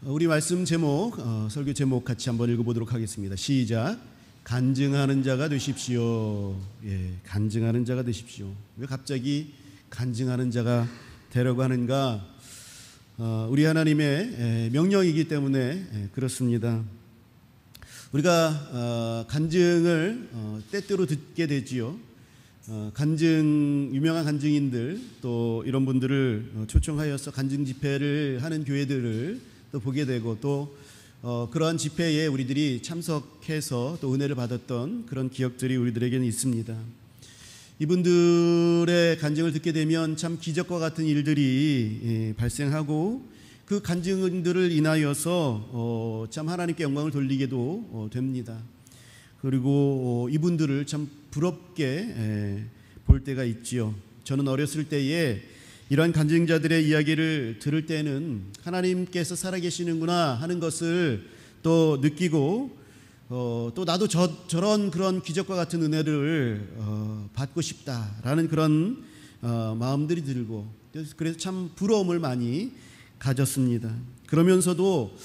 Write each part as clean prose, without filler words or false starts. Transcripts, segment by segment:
우리 말씀 제목, 설교 제목 같이 한번 읽어보도록 하겠습니다. 시작. 간증하는 자가 되십시오. 예, 간증하는 자가 되십시오. 왜 갑자기 간증하는 자가 되려고 하는가? 우리 하나님의 명령이기 때문에 그렇습니다. 우리가 간증을 때때로 듣게 되지요. 유명한 간증인들 또 이런 분들을 초청하여서 간증 집회를 하는 교회들을 또 보게 되고 또 그러한 집회에 우리들이 참석해서 또 은혜를 받았던 그런 기억들이 우리들에게는 있습니다. 이분들의 간증을 듣게 되면 참 기적과 같은 일들이 발생하고 그 간증들을 인하여서 참 하나님께 영광을 돌리게도 됩니다. 그리고 이분들을 참 부럽게 볼 때가 있지요. 저는 어렸을 때에 이러한 간증자들의 이야기를 들을 때는 하나님께서 살아계시는구나 하는 것을 또 느끼고 또 나도 저런 그런 기적과 같은 은혜를 받고 싶다라는 그런 마음들이 들고 그래서 참 부러움을 많이 가졌습니다. 그러면서도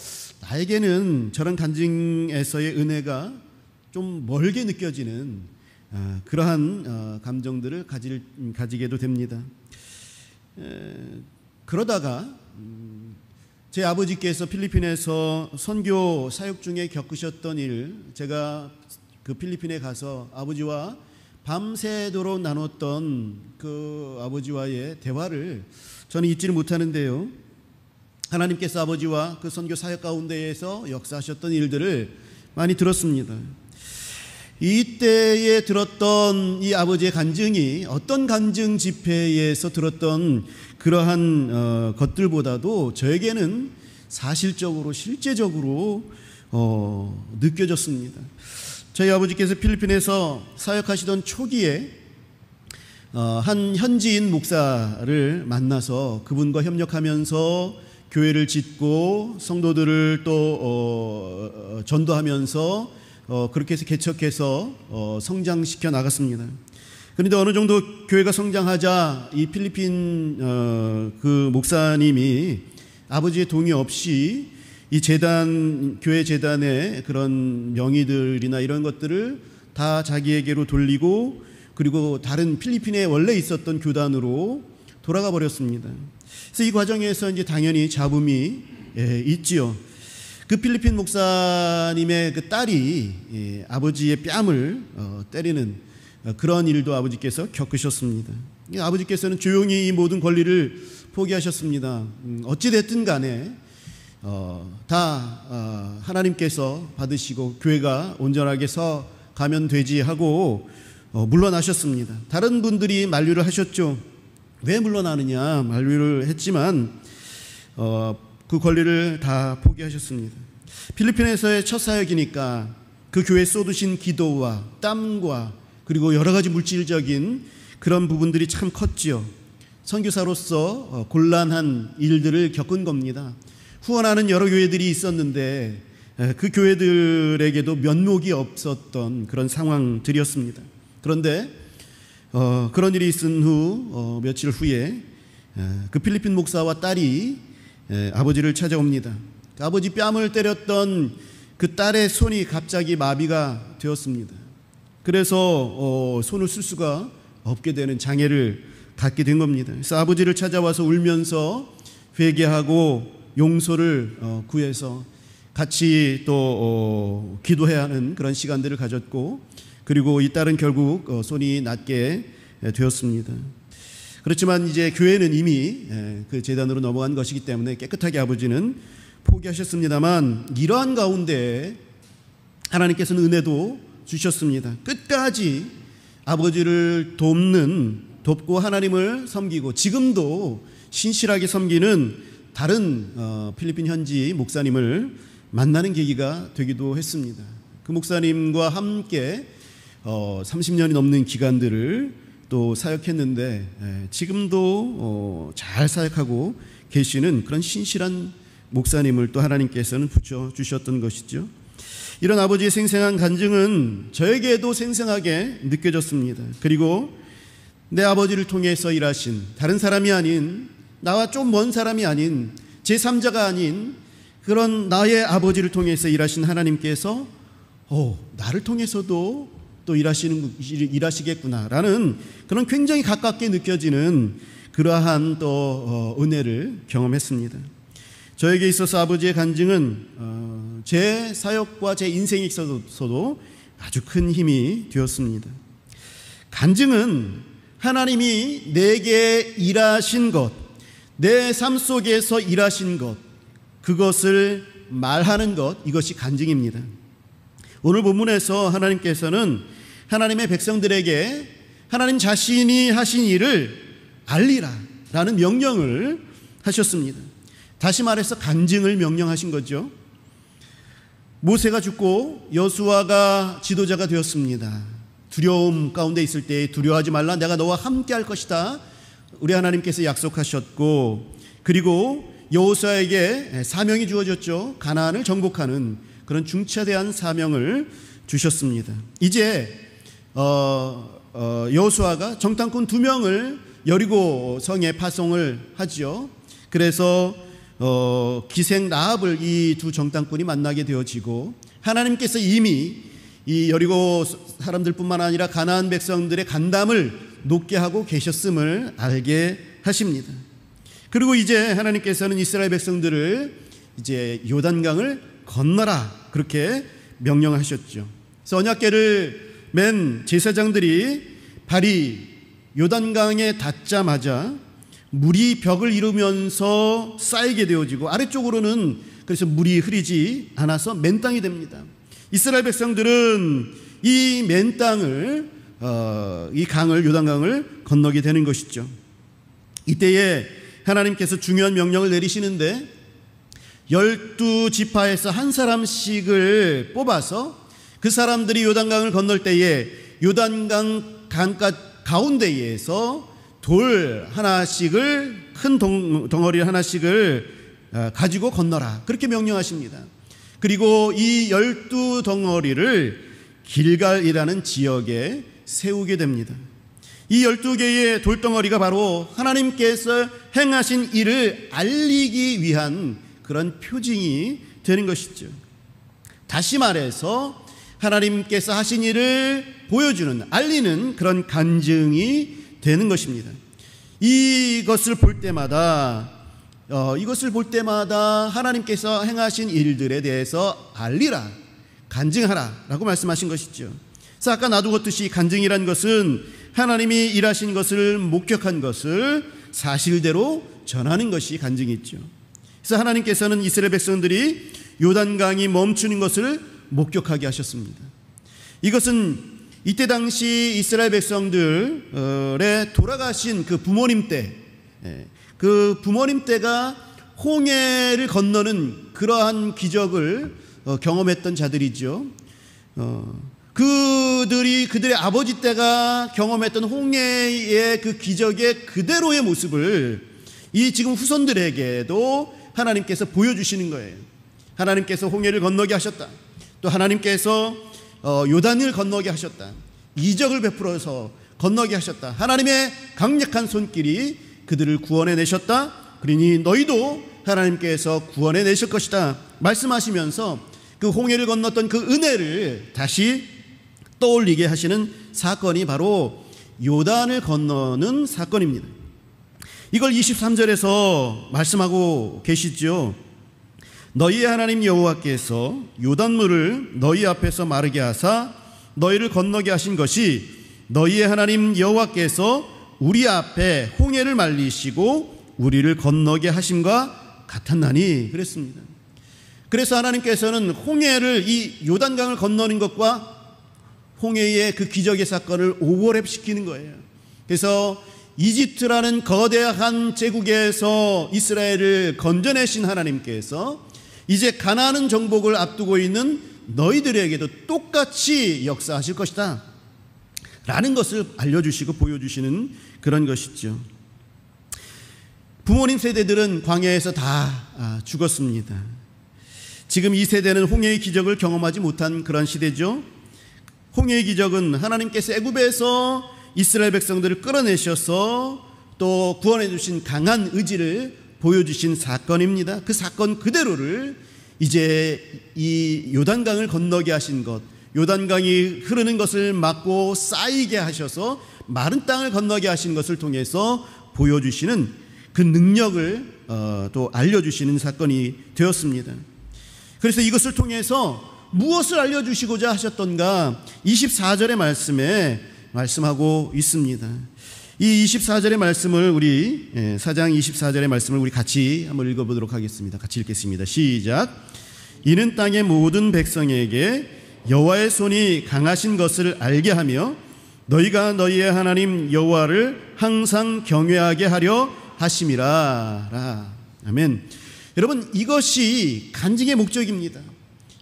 나에게는 저런 간증에서의 은혜가 좀 멀게 느껴지는 그러한 감정들을 가지게도 됩니다. 그러다가 제 아버지께서 필리핀에서 선교 사역 중에 겪으셨던 일, 제가 그 필리핀에 가서 아버지와 밤새도록 나눴던 그 아버지와의 대화를 저는 잊지를 못하는데요. 하나님께서 아버지와 그 선교 사역 가운데에서 역사하셨던 일들을 많이 들었습니다. 이때에 들었던 이 아버지의 간증이 어떤 간증 집회에서 들었던 그러한 것들보다도 저에게는 사실적으로 실제적으로 느껴졌습니다. 저희 아버지께서 필리핀에서 사역하시던 초기에 한 현지인 목사를 만나서 그분과 협력하면서 교회를 짓고 성도들을 또 전도하면서 그렇게 해서 개척해서 성장시켜 나갔습니다. 그런데 어느 정도 교회가 성장하자 이 필리핀 그 목사님이 아버지의 동의 없이 이 교회 재단의 그런 명의들이나 이런 것들을 다 자기에게로 돌리고 그리고 다른 필리핀에 원래 있었던 교단으로 돌아가 버렸습니다. 그래서 이 과정에서 이제 당연히 잡음이 있지요. 그 필리핀 목사님의 그 딸이 아버지의 뺨을 때리는 그런 일도 아버지께서 겪으셨습니다. 아버지께서는 조용히 이 모든 권리를 포기하셨습니다. 어찌됐든 간에 다 하나님께서 받으시고 교회가 온전하게 서 가면 되지 하고 물러나셨습니다. 다른 분들이 만류를 하셨죠. 왜 물러나느냐 만류를 했지만 그 권리를 다 포기하셨습니다. 필리핀에서의 첫 사역이니까 그 교회에 쏟으신 기도와 땀과 그리고 여러 가지 물질적인 그런 부분들이 참 컸지요. 선교사로서 곤란한 일들을 겪은 겁니다. 후원하는 여러 교회들이 있었는데 그 교회들에게도 면목이 없었던 그런 상황들이었습니다. 그런데 그런 일이 있은 후 며칠 후에 그 필리핀 목사와 딸이 아버지를 찾아옵니다. 아버지 뺨을 때렸던 그 딸의 손이 갑자기 마비가 되었습니다. 그래서 손을 쓸 수가 없게 되는 장애를 갖게 된 겁니다. 그래서 아버지를 찾아와서 울면서 회개하고 용서를 구해서 같이 또 기도해야 하는 그런 시간들을 가졌고 그리고 이 딸은 결국 손이 낫게 되었습니다. 그렇지만 이제 교회는 이미 그 재단으로 넘어간 것이기 때문에 깨끗하게 아버지는 포기하셨습니다만 이러한 가운데 하나님께서는 은혜도 주셨습니다. 끝까지 아버지를 돕고 하나님을 섬기고 지금도 신실하게 섬기는 다른 필리핀 현지 목사님을 만나는 계기가 되기도 했습니다. 그 목사님과 함께 30년이 넘는 기간들을 또 사역했는데 지금도 잘 사역하고 계시는 그런 신실한 목사님을 또 하나님께서는 붙여주셨던 것이죠. 이런 아버지의 생생한 간증은 저에게도 생생하게 느껴졌습니다. 그리고 내 아버지를 통해서 일하신 다른 사람이 아닌 나와 좀 먼 사람이 아닌 제3자가 아닌 그 그런 나의 아버지를 통해서 일하신 하나님께서 나를 통해서도 또 일하시겠구나라는 그런 굉장히 가깝게 느껴지는 그러한 또 은혜를 경험했습니다. 저에게 있어서 아버지의 간증은 제 사역과 제 인생에 있어서도 아주 큰 힘이 되었습니다. 간증은 하나님이 내게 일하신 것, 내 삶 속에서 일하신 것, 그것을 말하는 것, 이것이 간증입니다. 오늘 본문에서 하나님께서는 하나님의 백성들에게 하나님 자신이 하신 일을 알리라 라는 명령을 하셨습니다. 다시 말해서 간증을 명령하신 거죠. 모세가 죽고 여수아가 지도자가 되었습니다. 두려움 가운데 있을 때 두려워하지 말라, 내가 너와 함께 할 것이다 우리 하나님께서 약속하셨고, 그리고 여호수아에게 사명이 주어졌죠. 가나안을 정복하는 그런 중차대한 사명을 주셨습니다. 이제 여호수아가 정탐꾼 2명을 여리고 성에 파송을 하죠. 그래서 기생 라합을 이 두 정탐꾼이 만나게 되어지고, 하나님께서 이미 이 여리고 사람들뿐만 아니라 가나안 백성들의 간담을 높게 하고 계셨음을 알게 하십니다. 그리고 이제 하나님께서는 이스라엘 백성들을 이제 요단강을 건너라 그렇게 명령하셨죠. 그래서 언약궤를 맨 제사장들이 발이 요단강에 닿자마자 물이 벽을 이루면서 쌓이게 되어지고, 아래쪽으로는 그래서 물이 흐르지 않아서 맨 땅이 됩니다. 이스라엘 백성들은 이 맨 땅을 이 강을, 요단강을 건너게 되는 것이죠. 이때에 하나님께서 중요한 명령을 내리시는데 12지파에서 한 사람씩을 뽑아서 그 사람들이 요단강을 건널 때에 요단강 강가 가운데에서 돌 하나씩을, 큰 덩어리 하나씩을 가지고 건너라 그렇게 명령하십니다. 그리고 이 12덩어리를 길갈이라는 지역에 세우게 됩니다. 이 12개의 돌덩어리가 바로 하나님께서 행하신 일을 알리기 위한 그런 표징이 되는 것이죠. 다시 말해서 하나님께서 하신 일을 보여주는, 알리는 그런 간증이 되는 것입니다. 이것을 볼 때마다 하나님께서 행하신 일들에 대해서 알리라, 간증하라 라고 말씀하신 것이죠. 그래서 아까 놔두었듯이 간증이란 것은 하나님이 일하신 것을, 목격한 것을 사실대로 전하는 것이 간증이죠. 그래서 하나님께서는 이스라엘 백성들이 요단강이 멈추는 것을 목격하게 하셨습니다. 이것은 이때 당시 이스라엘 백성들의 돌아가신 그 부모님 때, 그 부모님 때가 홍해를 건너는 그러한 기적을 경험했던 자들이죠. 그들의 아버지 때가 경험했던 홍해의 그 기적의 그대로의 모습을 이 지금 후손들에게도 하나님께서 보여주시는 거예요. 하나님께서 홍해를 건너게 하셨다. 또 하나님께서 요단을 건너게 하셨다. 이적을 베풀어서 건너게 하셨다. 하나님의 강력한 손길이 그들을 구원해 내셨다. 그러니 너희도 하나님께서 구원해 내실 것이다 말씀하시면서 그 홍해를 건넜던 그 은혜를 다시 떠올리게 하시는 사건이 바로 요단을 건너는 사건입니다. 이걸 23절에서 말씀하고 계시죠. 너희의 하나님 여호와께서 요단물을 너희 앞에서 마르게 하사 너희를 건너게 하신 것이 너희의 하나님 여호와께서 우리 앞에 홍해를 말리시고 우리를 건너게 하심과 같았나니 그랬습니다. 그래서 하나님께서는 홍해를, 이 요단강을 건너는 것과 홍해의 그 기적의 사건을 오버랩시키는 거예요. 그래서 이집트라는 거대한 제국에서 이스라엘을 건져내신 하나님께서 이제 가나안 정복을 앞두고 있는 너희들에게도 똑같이 역사하실 것이다 라는 것을 알려주시고 보여주시는 그런 것이죠. 부모님 세대들은 광야에서 다 죽었습니다. 지금 이 세대는 홍해의 기적을 경험하지 못한 그런 시대죠. 홍해의 기적은 하나님께서 애굽에서 이스라엘 백성들을 끌어내셔서 또 구원해 주신 강한 의지를 보여주신 사건입니다. 그 사건 그대로를 이제 이 요단강을 건너게 하신 것, 요단강이 흐르는 것을 막고 쌓이게 하셔서 마른 땅을 건너게 하신 것을 통해서 보여주시는 그 능력을 또 알려주시는 사건이 되었습니다. 그래서 이것을 통해서 무엇을 알려주시고자 하셨던가 24절의 말씀에 말씀하고 있습니다. 이 24절의 말씀을 우리 4장 24절의 말씀을 우리 같이 한번 읽어보도록 하겠습니다. 같이 읽겠습니다. 시작. 이는 땅의 모든 백성에게 여호와의 손이 강하신 것을 알게 하며 너희가 너희의 하나님 여호와를 항상 경외하게 하려 하심이라. 아멘. 여러분, 이것이 간증의 목적입니다.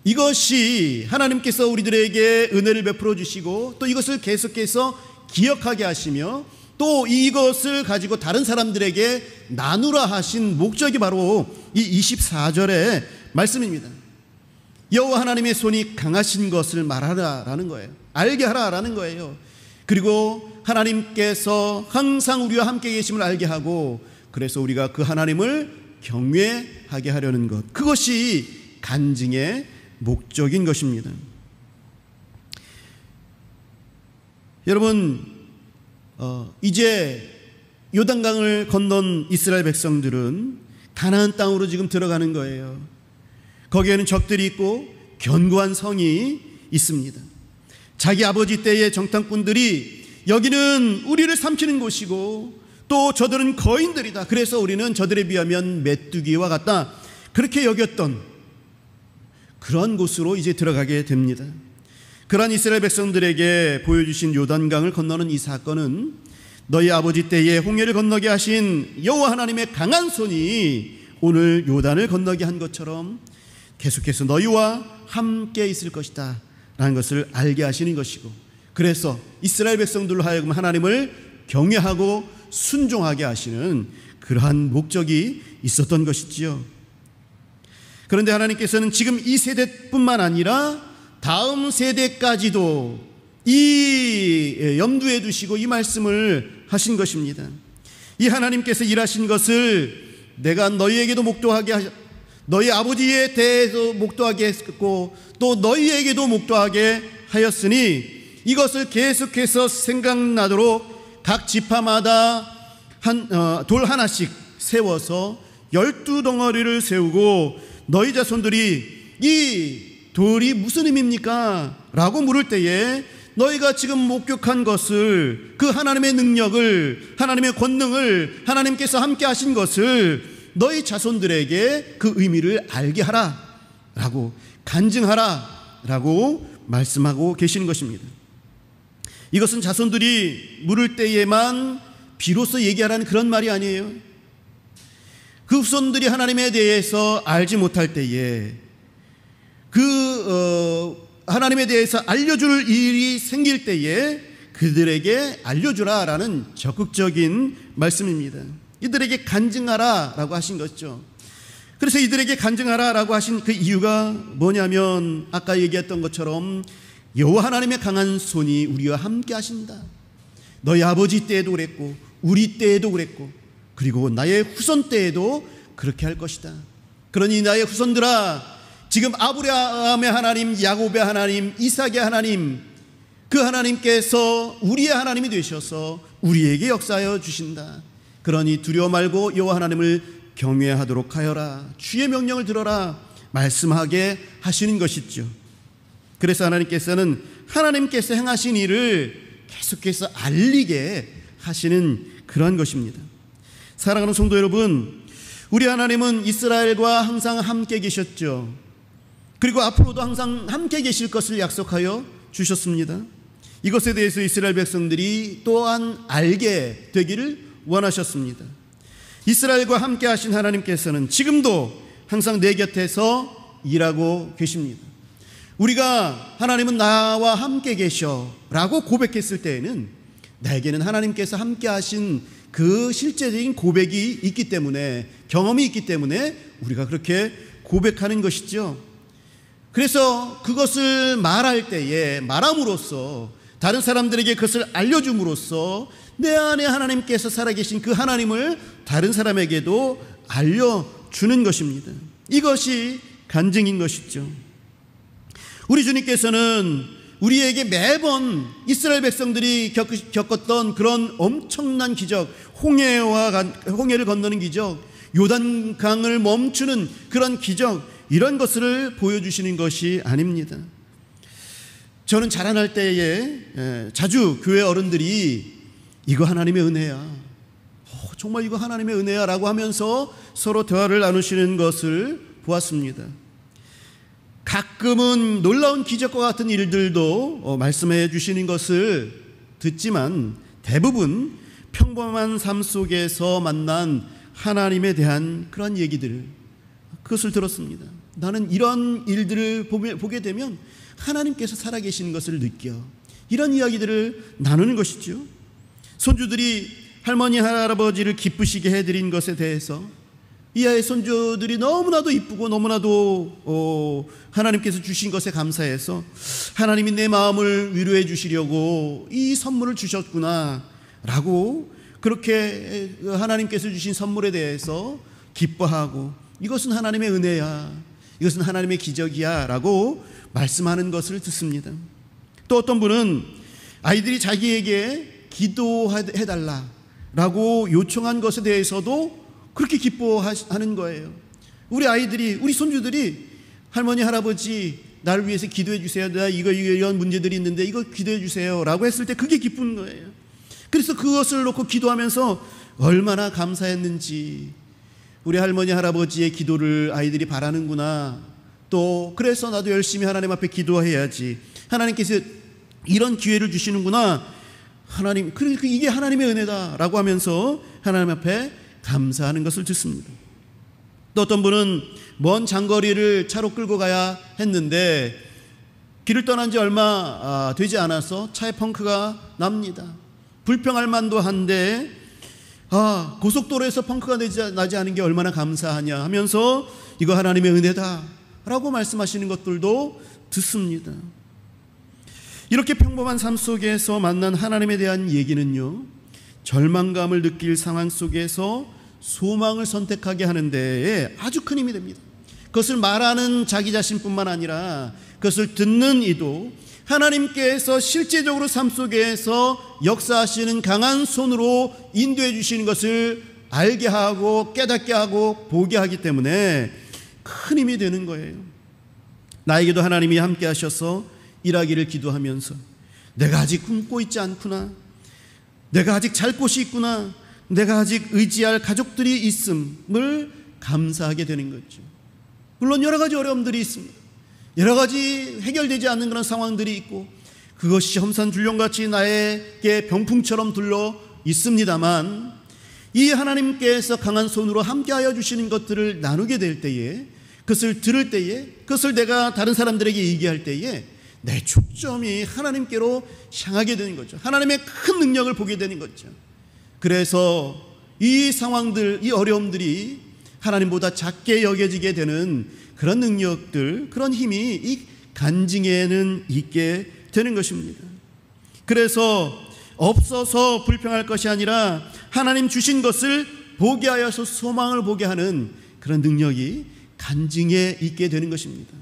이것이 하나님께서 우리들에게 은혜를 베풀어 주시고 또 이것을 계속해서 기억하게 하시며 또 이것을 가지고 다른 사람들에게 나누라 하신 목적이 바로 이 24절의 말씀입니다. 여호와 하나님의 손이 강하신 것을 말하라라는 거예요. 알게 하라라는 거예요. 그리고 하나님께서 항상 우리와 함께 계심을 알게 하고 그래서 우리가 그 하나님을 경외하게 하려는 것, 그것이 간증의 목적인 것입니다. 여러분, 이제 요단강을 건넌 이스라엘 백성들은 가나안 땅으로 지금 들어가는 거예요. 거기에는 적들이 있고 견고한 성이 있습니다. 자기 아버지 때의 정탐꾼들이 여기는 우리를 삼키는 곳이고 또 저들은 거인들이다. 그래서 우리는 저들에 비하면 메뚜기와 같다. 그렇게 여겼던 그런 곳으로 이제 들어가게 됩니다. 그러한 이스라엘 백성들에게 보여주신 요단강을 건너는 이 사건은 너희 아버지 때에 홍해를 건너게 하신 여호와 하나님의 강한 손이 오늘 요단을 건너게 한 것처럼 계속해서 너희와 함께 있을 것이다 라는 것을 알게 하시는 것이고, 그래서 이스라엘 백성들로 하여금 하나님을 경외하고 순종하게 하시는 그러한 목적이 있었던 것이지요. 그런데 하나님께서는 지금 이 세대뿐만 아니라 다음 세대까지도 이 염두에 두시고 이 말씀을 하신 것입니다. 이 하나님께서 일하신 것을 내가 너희에게도 목도하게 너희 아버지에 대해서 목도하게 했고 또 너희에게도 목도하게 하였으니 이것을 계속해서 생각나도록 각 지파마다 돌 하나씩 세워서 12덩어리를 세우고 너희 자손들이 이 돌이 무슨 의미입니까? 라고 물을 때에 너희가 지금 목격한 것을, 그 하나님의 능력을, 하나님의 권능을, 하나님께서 함께 하신 것을 너희 자손들에게 그 의미를 알게 하라 라고, 간증하라 라고 말씀하고 계시는 것입니다. 이것은 자손들이 물을 때에만 비로소 얘기하라는 그런 말이 아니에요. 그 후손들이 하나님에 대해서 알지 못할 때에 하나님에 대해서 알려줄 일이 생길 때에 그들에게 알려주라라는 적극적인 말씀입니다. 이들에게 간증하라라고 하신 것이죠. 그래서 이들에게 간증하라라고 하신 그 이유가 뭐냐면 아까 얘기했던 것처럼 여호와 하나님의 강한 손이 우리와 함께 하신다. 너희 아버지 때에도 그랬고 우리 때에도 그랬고 그리고 나의 후손 때에도 그렇게 할 것이다. 그러니 나의 후손들아, 지금 아브라함의 하나님, 야곱의 하나님, 이삭의 하나님, 그 하나님께서 우리의 하나님이 되셔서 우리에게 역사하여 주신다. 그러니 두려워 말고 여호와 하나님을 경외하도록 하여라. 주의 명령을 들어라 말씀하게 하시는 것이죠. 그래서 하나님께서는 하나님께서 행하신 일을 계속해서 알리게 하시는 그런 것입니다. 사랑하는 성도 여러분, 우리 하나님은 이스라엘과 항상 함께 계셨죠. 그리고 앞으로도 항상 함께 계실 것을 약속하여 주셨습니다. 이것에 대해서 이스라엘 백성들이 또한 알게 되기를 원하셨습니다. 이스라엘과 함께 하신 하나님께서는 지금도 항상 내 곁에서 일하고 계십니다. 우리가 하나님은 나와 함께 계셔 라고 고백했을 때에는 나에게는 하나님께서 함께 하신 그 실제적인 고백이 있기 때문에, 경험이 있기 때문에 우리가 그렇게 고백하는 것이죠. 그래서 그것을 말할 때에, 말함으로써 다른 사람들에게 그것을 알려줌으로써 내 안에 하나님께서 살아계신 그 하나님을 다른 사람에게도 알려주는 것입니다. 이것이 간증인 것이죠. 우리 주님께서는 우리에게 매번 이스라엘 백성들이 겪었던 그런 엄청난 기적, 홍해를 건너는 기적, 요단강을 멈추는 그런 기적, 이런 것을 보여주시는 것이 아닙니다. 저는 자라날 때에 자주 교회 어른들이 이거 하나님의 은혜야, 정말 이거 하나님의 은혜야 라고 하면서 서로 대화를 나누시는 것을 보았습니다. 가끔은 놀라운 기적과 같은 일들도 말씀해 주시는 것을 듣지만 대부분 평범한 삶 속에서 만난 하나님에 대한 그런 얘기들, 그것을 들었습니다. 나는 이런 일들을 보게 되면 하나님께서 살아계시는 것을 느껴. 이런 이야기들을 나누는 것이죠. 손주들이 할머니 할아버지를 기쁘시게 해드린 것에 대해서 이 아이 손주들이 너무나도 이쁘고 너무나도 하나님께서 주신 것에 감사해서 하나님이 내 마음을 위로해 주시려고 이 선물을 주셨구나 라고, 그렇게 하나님께서 주신 선물에 대해서 기뻐하고 이것은 하나님의 은혜야, 이것은 하나님의 기적이야 라고 말씀하는 것을 듣습니다. 또 어떤 분은 아이들이 자기에게 기도해달라 라고 요청한 것에 대해서도 그렇게 기뻐하는 거예요. 우리 아이들이, 우리 손주들이 할머니 할아버지 나를 위해서 기도해 주세요, 나 이런 문제들이 있는데 이거 기도해 주세요 라고 했을 때 그게 기쁜 거예요. 그래서 그것을 놓고 기도하면서 얼마나 감사했는지, 우리 할머니 할아버지의 기도를 아이들이 바라는구나, 또 그래서 나도 열심히 하나님 앞에 기도해야지, 하나님께서 이런 기회를 주시는구나, 하나님, 이게 하나님의 은혜다라고 하면서 하나님 앞에 감사하는 것을 듣습니다. 또 어떤 분은 먼 장거리를 차로 끌고 가야 했는데 길을 떠난 지 얼마 되지 않아서 차에 펑크가 납니다. 불평할 만도 한데 고속도로에서 펑크가 나지 않은 게 얼마나 감사하냐 하면서 이거 하나님의 은혜다 라고 말씀하시는 것들도 듣습니다. 이렇게 평범한 삶 속에서 만난 하나님에 대한 얘기는요, 절망감을 느낄 상황 속에서 소망을 선택하게 하는 데에 아주 큰 힘이 됩니다. 그것을 말하는 자기 자신뿐만 아니라 그것을 듣는 이도 하나님께서 실제적으로 삶 속에서 역사하시는 강한 손으로 인도해 주시는 것을 알게 하고 깨닫게 하고 보게 하기 때문에 큰 힘이 되는 거예요. 나에게도 하나님이 함께 하셔서 일하기를 기도하면서 내가 아직 굶고 있지 않구나, 내가 아직 잘 곳이 있구나, 내가 아직 의지할 가족들이 있음을 감사하게 되는 거죠. 물론 여러 가지 어려움들이 있습니다. 여러 가지 해결되지 않는 그런 상황들이 있고 그것이 험산줄령같이 나에게 병풍처럼 둘러 있습니다만, 이 하나님께서 강한 손으로 함께하여 주시는 것들을 나누게 될 때에, 그것을 들을 때에, 그것을 내가 다른 사람들에게 얘기할 때에 내 초점이 하나님께로 향하게 되는 거죠. 하나님의 큰 능력을 보게 되는 거죠. 그래서 이 상황들, 이 어려움들이 하나님보다 작게 여겨지게 되는 그런 능력들, 그런 힘이 이 간증에는 있게 되는 것입니다. 그래서 없어서 불평할 것이 아니라 하나님 주신 것을 보게 하여서 소망을 보게 하는 그런 능력이 간증에 있게 되는 것입니다.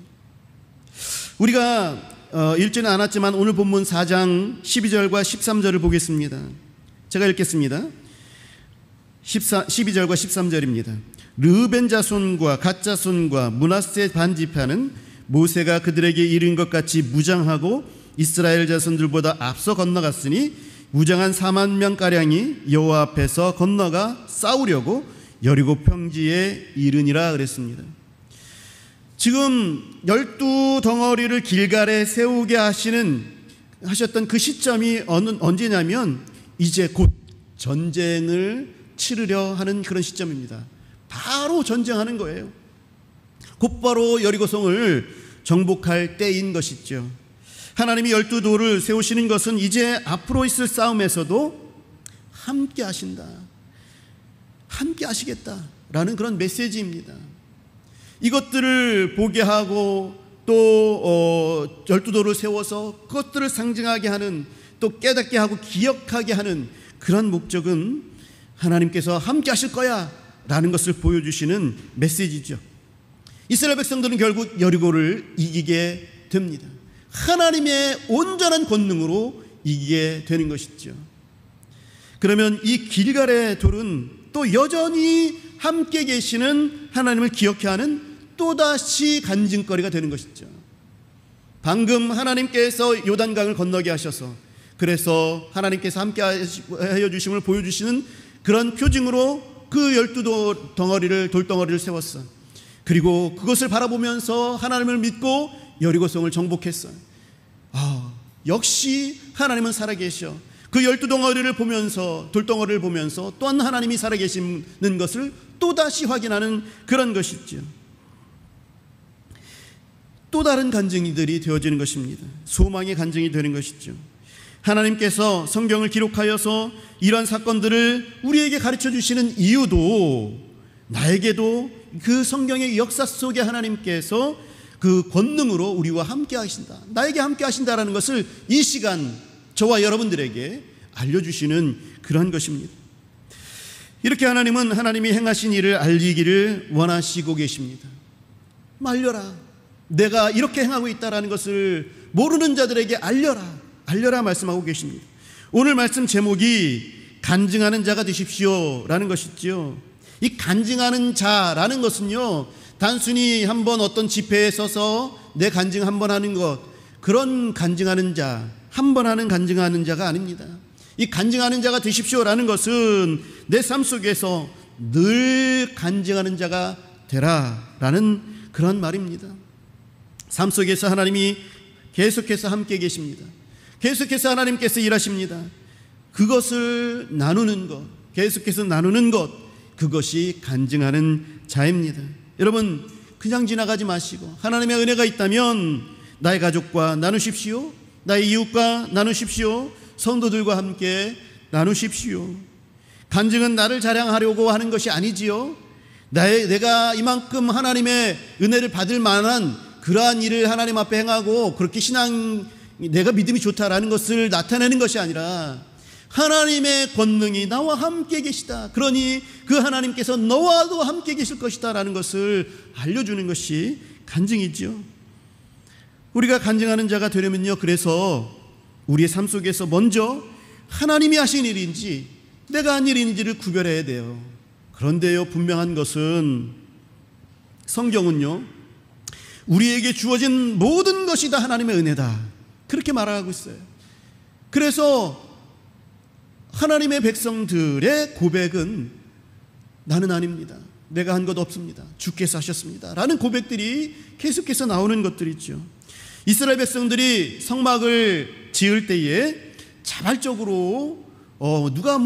우리가 읽지는 않았지만 오늘 본문 4장 12절과 13절을 보겠습니다. 제가 읽겠습니다. 12절과 13절입니다. 르우벤 자손과 갓 자손과 므낫세 반지파는 모세가 그들에게 이른 것 같이 무장하고 이스라엘 자손들보다 앞서 건너갔으니 무장한 4만 명가량이 여호와 앞에서 건너가 싸우려고 여리고 평지에 이르니라 그랬습니다. 지금 12덩어리를 길갈에 세우게 하셨던 그 시점이 언제냐면 이제 곧 전쟁을 치르려 하는 그런 시점입니다. 바로 전쟁하는 거예요. 곧바로 여리고성을 정복할 때인 것이죠. 하나님이 12돌을 세우시는 것은 이제 앞으로 있을 싸움에서도 함께 하신다, 함께 하시겠다라는 그런 메시지입니다. 이것들을 보게 하고 또 12돌을 세워서 그것들을 상징하게 하는, 또 깨닫게 하고 기억하게 하는 그런 목적은 하나님께서 함께 하실 거야 라는 것을 보여주시는 메시지죠. 이스라엘 백성들은 결국 여리고를 이기게 됩니다. 하나님의 온전한 권능으로 이기게 되는 것이죠. 그러면 이 길갈의 돌은 또 여전히 함께 계시는 하나님을 기억해 하는 또다시 간증거리가 되는 것이죠. 방금 하나님께서 요단강을 건너게 하셔서, 그래서 하나님께서 함께 하여 주심을 보여주시는 그런 표징으로 그 12 돌덩어리를 세웠어. 그리고 그것을 바라보면서 하나님을 믿고 여리고성을 정복했어요. 역시 하나님은 살아계셔. 그 12덩어리를 보면서, 돌덩어리를 보면서 또한 하나님이 살아계시는 것을 또다시 확인하는 그런 것이죠. 또 다른 간증들이 되어지는 것입니다. 소망의 간증이 되는 것이죠. 하나님께서 성경을 기록하여서 이러한 사건들을 우리에게 가르쳐 주시는 이유도, 나에게도 그 성경의 역사 속에 하나님께서 그 권능으로 우리와 함께 하신다, 나에게 함께 하신다라는 것을 이 시간 저와 여러분들에게 알려주시는 그런 것입니다. 이렇게 하나님은 하나님이 행하신 일을 알리기를 원하시고 계십니다. 알려라, 내가 이렇게 행하고 있다라는 것을 모르는 자들에게 알려라 말씀하고 계십니다. 오늘 말씀 제목이 간증하는 자가 되십시오 라는 것이죠. 이 간증하는 자라는 것은요, 단순히 한번 어떤 집회에 서서 내 간증 한번 하는 것, 그런 간증하는 자, 한번 하는 간증하는 자가 아닙니다. 이 간증하는 자가 되십시오라는 것은 내 삶 속에서 늘 간증하는 자가 되라라는 그런 말입니다. 삶 속에서 하나님이 계속해서 함께 계십니다. 계속해서 하나님께서 일하십니다. 그것을 나누는 것, 계속해서 나누는 것, 그것이 간증하는 자입니다. 여러분, 그냥 지나가지 마시고 하나님의 은혜가 있다면 나의 가족과 나누십시오. 나의 이웃과 나누십시오. 성도들과 함께 나누십시오. 간증은 나를 자랑하려고 하는 것이 아니지요. 내가 이만큼 하나님의 은혜를 받을 만한 그러한 일을 하나님 앞에 행하고 그렇게 내가 믿음이 좋다라는 것을 나타내는 것이 아니라, 하나님의 권능이 나와 함께 계시다, 그러니 그 하나님께서 너와도 함께 계실 것이다 라는 것을 알려주는 것이 간증이죠. 우리가 간증하는 자가 되려면요, 그래서 우리의 삶 속에서 먼저 하나님이 하신 일인지 내가 한 일인지를 구별해야 돼요. 그런데요, 분명한 것은 성경은요, 우리에게 주어진 모든 것이 다 하나님의 은혜다, 그렇게 말하고 있어요. 그래서 하나님의 백성들의 고백은 나는 아닙니다, 내가 한 것 없습니다, 주께서 하셨습니다 라는 고백들이 계속해서 나오는 것들이죠. 이스라엘 백성들이 성막을 지을 때에 자발적으로 누가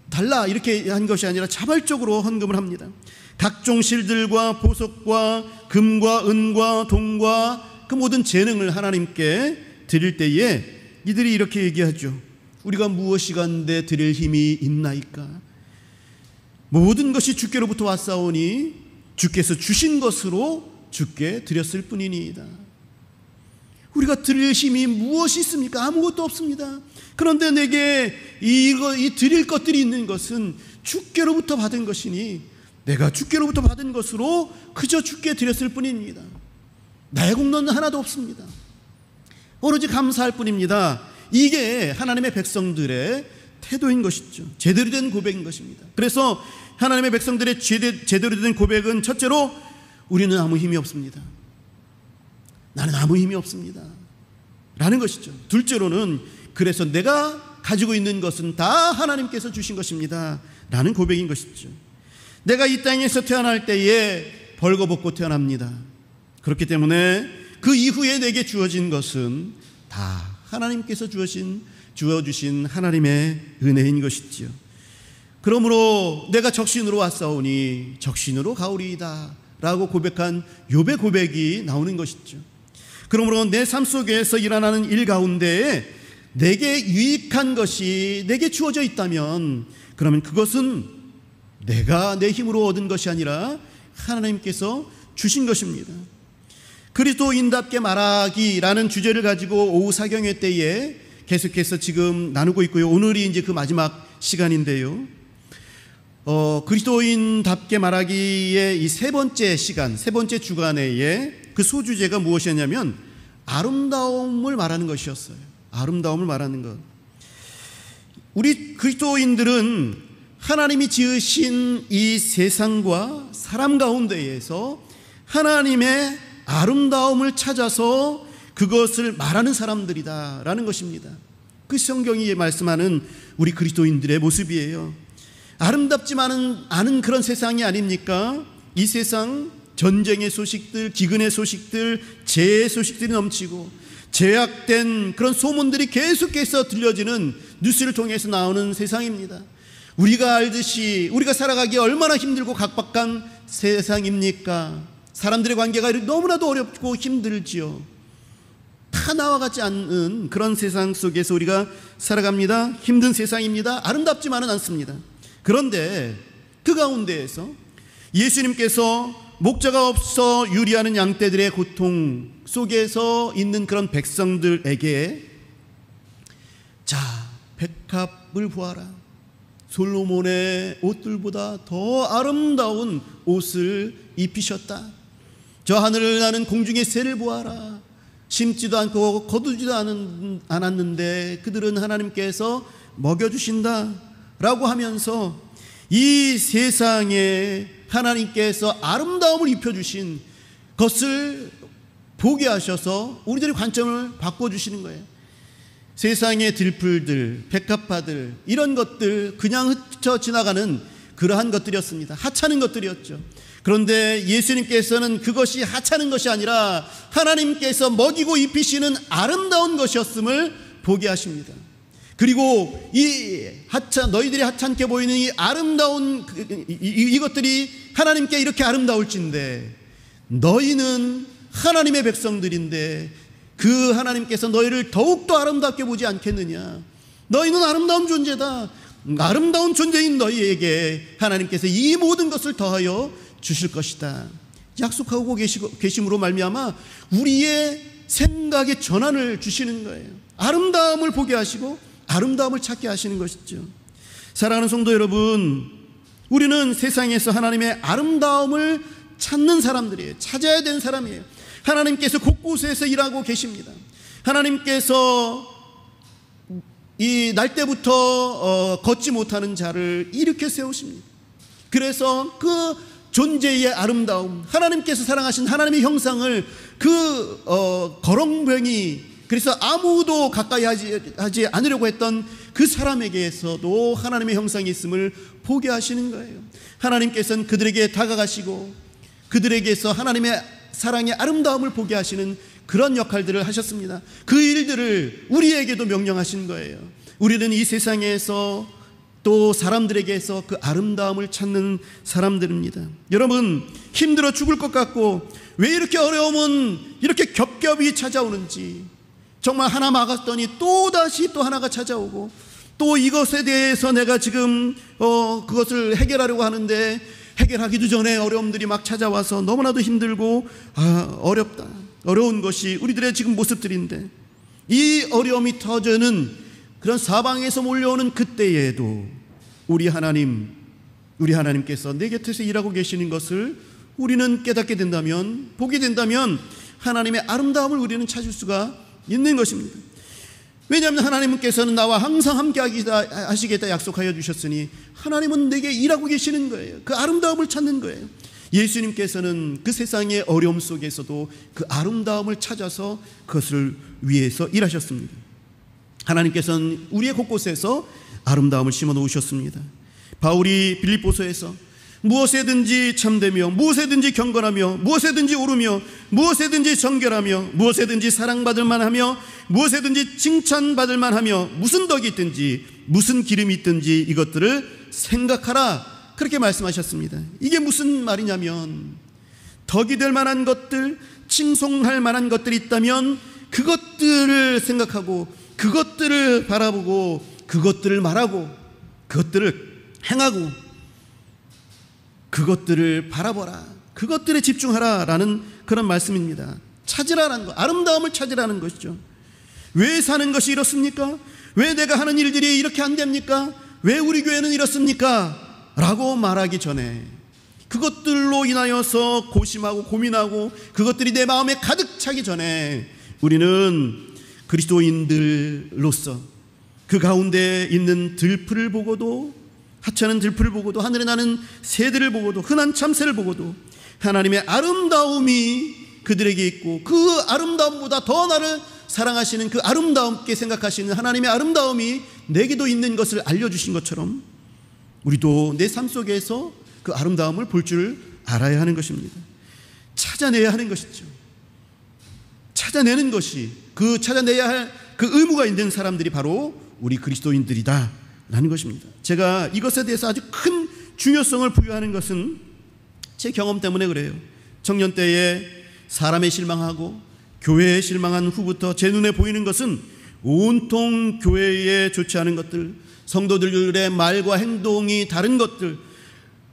달라 이렇게 한 것이 아니라 자발적으로 헌금을 합니다. 각종 실들과 보석과 금과 은과 동과 그 모든 재능을 하나님께 드릴 때에 이들이 이렇게 얘기하죠. 우리가 무엇이간데 드릴 힘이 있나이까? 모든 것이 주께로부터 왔사오니 주께서 주신 것으로 주께 드렸을 뿐이니이다. 우리가 드릴 힘이 무엇이 있습니까? 아무것도 없습니다. 그런데 내게 이 드릴 것들이 있는 것은 주께로부터 받은 것이니 내가 주께로부터 받은 것으로 그저 주께 드렸을 뿐입니다. 나의 공로는 하나도 없습니다. 오로지 감사할 뿐입니다. 이게 하나님의 백성들의 태도인 것이죠. 제대로 된 고백인 것입니다. 그래서 하나님의 백성들의 제대로 된 고백은 첫째로 우리는 아무 힘이 없습니다, 나는 아무 힘이 없습니다 라는 것이죠. 둘째로는 그래서 내가 가지고 있는 것은 다 하나님께서 주신 것입니다 라는 고백인 것이죠. 내가 이 땅에서 태어날 때에 벌거벗고 태어납니다. 그렇기 때문에 그 이후에 내게 주어진 것은 다 하나님께서 주어주신 하나님의 은혜인 것이지요. 그러므로 내가 적신으로 왔사오니 적신으로 가오리이다 라고 고백한 욥의 고백이 나오는 것이죠. 그러므로 내 삶 속에서 일어나는 일 가운데에 내게 유익한 것이 내게 주어져 있다면, 그러면 그것은 내가 내 힘으로 얻은 것이 아니라 하나님께서 주신 것입니다. 그리스도인답게 말하기라는 주제를 가지고 오후 사경회 때에 계속해서 지금 나누고 있고요. 오늘이 이제 그 마지막 시간인데요. 그리스도인답게 말하기에 이 세 번째 시간, 세 번째 주간의 그 소주제가 무엇이었냐면 아름다움을 말하는 것이었어요. 아름다움을 말하는 것. 우리 그리스도인들은 하나님이 지으신 이 세상과 사람 가운데에서 하나님의 아름다움을 찾아서 그것을 말하는 사람들이다라는 것입니다. 그 성경이 말씀하는 우리 그리스도인들의 모습이에요. 아름답지만은 않은 그런 세상이 아닙니까? 이 세상 전쟁의 소식들, 기근의 소식들, 재해의 소식들이 넘치고 제약된 그런 소문들이 계속해서 들려지는 뉴스를 통해서 나오는 세상입니다. 우리가 알듯이 우리가 살아가기 얼마나 힘들고 각박한 세상입니까? 사람들의 관계가 너무나도 어렵고 힘들지요. 다 나와 같지 않은 그런 세상 속에서 우리가 살아갑니다. 힘든 세상입니다. 아름답지만은 않습니다. 그런데 그 가운데에서 예수님께서 목자가 없어 유리하는 양떼들의 고통 속에서 있는 그런 백성들에게 자, 백합을 보아라. 솔로몬의 옷들보다 더 아름다운 옷을 입히셨다. 저 하늘을 나는 공중의 새를 보아라. 심지도 않고 거두지도 않았는데 그들은 하나님께서 먹여주신다 라고 하면서 이 세상에 하나님께서 아름다움을 입혀주신 것을 보게 하셔서 우리들의 관점을 바꿔주시는 거예요. 세상의 들풀들, 백합화들 이런 것들 그냥 흩쳐 지나가는 그러한 것들이었습니다. 하찮은 것들이었죠. 그런데 예수님께서는 그것이 하찮은 것이 아니라 하나님께서 먹이고 입히시는 아름다운 것이었음을 보게 하십니다. 그리고 너희들이 하찮게 보이는 이 아름다운 이것들이 하나님께 이렇게 아름다울진데 너희는 하나님의 백성들인데 그 하나님께서 너희를 더욱더 아름답게 보지 않겠느냐. 너희는 아름다운 존재다. 아름다운 존재인 너희에게 하나님께서 이 모든 것을 더하여 주실 것이다. 약속하고 계심으로 말미암아 우리의 생각의 전환을 주시는 거예요. 아름다움을 보게 하시고 아름다움을 찾게 하시는 것이죠. 사랑하는 성도 여러분, 우리는 세상에서 하나님의 아름다움을 찾는 사람들이에요. 찾아야 되는 사람이에요. 하나님께서 곳곳에서 일하고 계십니다. 하나님께서 이 날 때부터 걷지 못하는 자를 일으켜 세우십니다. 그래서 그 존재의 아름다움, 하나님께서 사랑하신 하나님의 형상을 그 거렁뱅이, 그래서 아무도 가까이 하지 않으려고 했던 그 사람에게서도 하나님의 형상이 있음을 보게 하시는 거예요. 하나님께서는 그들에게 다가가시고 그들에게서 하나님의 사랑의 아름다움을 보게 하시는 그런 역할들을 하셨습니다. 그 일들을 우리에게도 명령하신 거예요. 우리는 이 세상에서 또 사람들에게서 그 아름다움을 찾는 사람들입니다. 여러분, 힘들어 죽을 것 같고 왜 이렇게 어려움은 이렇게 겹겹이 찾아오는지, 정말 하나 막았더니 또다시 또 하나가 찾아오고 또 이것에 대해서 내가 지금 그것을 해결하려고 하는데 해결하기도 전에 어려움들이 막 찾아와서 너무나도 힘들고 어렵다. 어려운 것이 우리들의 지금 모습들인데, 이 어려움이 터지는 그런 사방에서 몰려오는 그때에도 우리 하나님께서 내 곁에서 일하고 계시는 것을 우리는 깨닫게 된다면, 보게 된다면 하나님의 아름다움을 우리는 찾을 수가 있는 것입니다. 왜냐하면 하나님께서는 나와 항상 함께 하시겠다 약속하여 주셨으니 하나님은 내게 일하고 계시는 거예요. 그 아름다움을 찾는 거예요. 예수님께서는 그 세상의 어려움 속에서도 그 아름다움을 찾아서 그것을 위해서 일하셨습니다. 하나님께서는 우리의 곳곳에서 아름다움을 심어 놓으셨습니다. 바울이 빌립보서에서 무엇에든지 참되며 무엇에든지 경건하며 무엇에든지 오르며 무엇에든지 정결하며 무엇에든지 사랑받을 만하며 무엇에든지 칭찬받을 만하며 무슨 덕이 있든지 무슨 기름이 있든지 이것들을 생각하라, 그렇게 말씀하셨습니다. 이게 무슨 말이냐면, 덕이 될 만한 것들, 칭송할 만한 것들이 있다면 그것들을 생각하고 그것들을 바라보고 그것들을 말하고 그것들을 행하고 그것들을 바라보라, 그것들에 집중하라라는 그런 말씀입니다. 찾으라는 것, 아름다움을 찾으라는 것이죠. 왜 사는 것이 이렇습니까? 왜 내가 하는 일들이 이렇게 안 됩니까? 왜 우리 교회는 이렇습니까? 라고 말하기 전에 그것들로 인하여서 고심하고 고민하고 그것들이 내 마음에 가득 차기 전에 우리는 그리스도인들로서 그 가운데 있는 들풀을 보고도, 하찮은 들풀을 보고도, 하늘에 나는 새들을 보고도, 흔한 참새를 보고도 하나님의 아름다움이 그들에게 있고 그 아름다움보다 더 나를 사랑하시는, 그 아름다움께 생각하시는 하나님의 아름다움이 내게도 있는 것을 알려주신 것처럼 우리도 내 삶 속에서 그 아름다움을 볼 줄 알아야 하는 것입니다. 찾아내야 하는 것이죠. 찾아내는 것이, 그 찾아내야 할 그 의무가 있는 사람들이 바로 우리 그리스도인들이다 라는 것입니다. 제가 이것에 대해서 아주 큰 중요성을 부여하는 것은 제 경험 때문에 그래요. 청년 때에 사람에 실망하고 교회에 실망한 후부터 제 눈에 보이는 것은 온통 교회에 좋지 않은 것들, 성도들의 말과 행동이 다른 것들,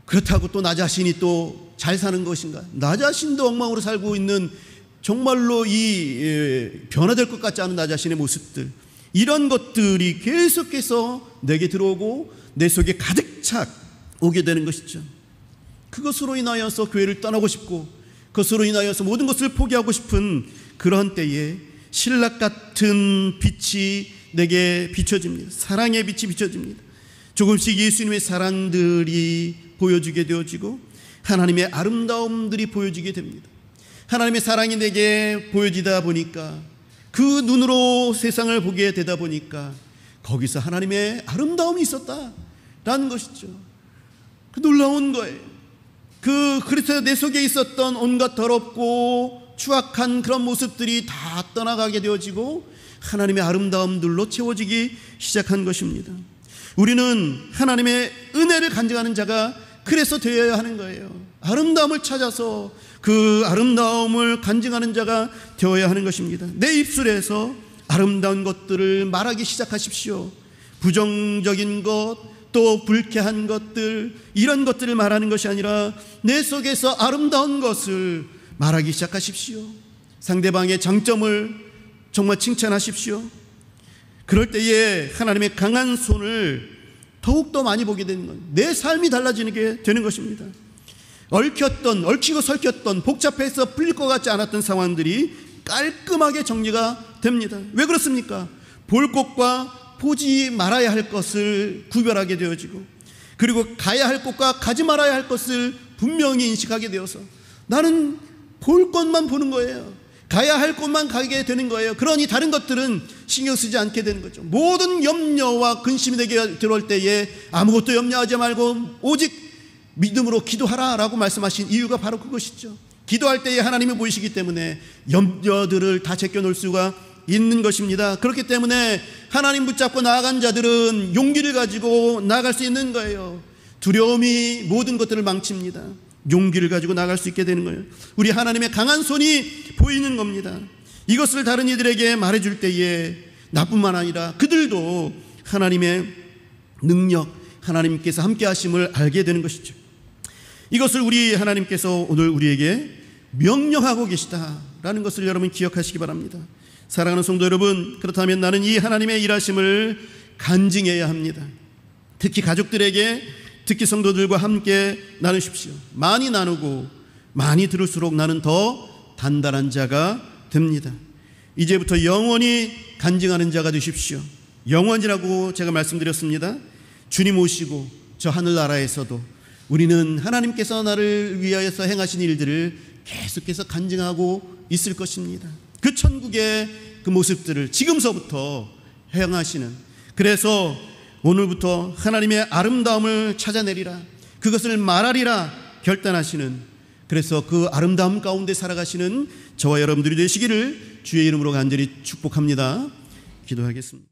그렇다고 또 나 자신이 또 잘 사는 것인가, 나 자신도 엉망으로 살고 있는, 정말로 변화될 것 같지 않은 나 자신의 모습들, 이런 것들이 계속해서 내게 들어오고 내 속에 가득 차 오게 되는 것이죠. 그것으로 인하여서 교회를 떠나고 싶고 그것으로 인하여서 모든 것을 포기하고 싶은 그런 때에 신락 같은 빛이 내게 비춰집니다. 사랑의 빛이 비춰집니다. 조금씩 예수님의 사랑들이 보여지게 되어지고 하나님의 아름다움들이 보여지게 됩니다. 하나님의 사랑이 내게 보여지다 보니까, 그 눈으로 세상을 보게 되다 보니까 거기서 하나님의 아름다움이 있었다라는 것이죠. 그 놀라운 거예요. 그래서 내 속에 있었던 온갖 더럽고 추악한 그런 모습들이 다 떠나가게 되어지고 하나님의 아름다움들로 채워지기 시작한 것입니다. 우리는 하나님의 은혜를 간증하는 자가 그래서 되어야 하는 거예요. 아름다움을 찾아서 그 아름다움을 간증하는 자가 되어야 하는 것입니다. 내 입술에서 아름다운 것들을 말하기 시작하십시오. 부정적인 것, 또 불쾌한 것들, 이런 것들을 말하는 것이 아니라 내 속에서 아름다운 것을 말하기 시작하십시오. 상대방의 장점을 정말 칭찬하십시오. 그럴 때에 하나님의 강한 손을 더욱더 많이 보게 되는 거예요. 내 삶이 달라지게 되는 것입니다. 얽히고 설켰던, 복잡해서 풀릴 것 같지 않았던 상황들이 깔끔하게 정리가 됩니다. 왜 그렇습니까? 볼 것과 보지 말아야 할 것을 구별하게 되어지고, 그리고 가야 할 곳과 가지 말아야 할 것을 분명히 인식하게 되어서 나는 볼 것만 보는 거예요. 가야 할 곳만 가게 되는 거예요. 그러니 다른 것들은 신경 쓰지 않게 되는 거죠. 모든 염려와 근심이 내게 들어올 때에 아무것도 염려하지 말고 오직 믿음으로 기도하라 라고 말씀하신 이유가 바로 그것이죠. 기도할 때에 하나님이 보이시기 때문에 염려들을 다 제껴놓을 수가 있는 것입니다. 그렇기 때문에 하나님 붙잡고 나아간 자들은 용기를 가지고 나아갈 수 있는 거예요. 두려움이 모든 것들을 망칩니다. 용기를 가지고 나아갈 수 있게 되는 거예요. 우리 하나님의 강한 손이 보이는 겁니다. 이것을 다른 이들에게 말해줄 때에 나뿐만 아니라 그들도 하나님의 능력, 하나님께서 함께 하심을 알게 되는 것이죠. 이것을 우리 하나님께서 오늘 우리에게 명령하고 계시다라는 것을 여러분 기억하시기 바랍니다. 사랑하는 성도 여러분, 그렇다면 나는 이 하나님의 일하심을 간증해야 합니다. 특히 가족들에게, 특히 성도들과 함께 나누십시오. 많이 나누고 많이 들을수록 나는 더 단단한 자가 됩니다. 이제부터 영원히 간증하는 자가 되십시오. 영원이라고 제가 말씀드렸습니다. 주님 오시고 저 하늘나라에서도 우리는 하나님께서 나를 위하여서 행하신 일들을 계속해서 간증하고 있을 것입니다. 그 천국의 그 모습들을 지금서부터 행하시는, 그래서 오늘부터 하나님의 아름다움을 찾아내리라, 그것을 말하리라 결단하시는, 그래서 그 아름다움 가운데 살아가시는 저와 여러분들이 되시기를 주의 이름으로 간절히 축복합니다. 기도하겠습니다.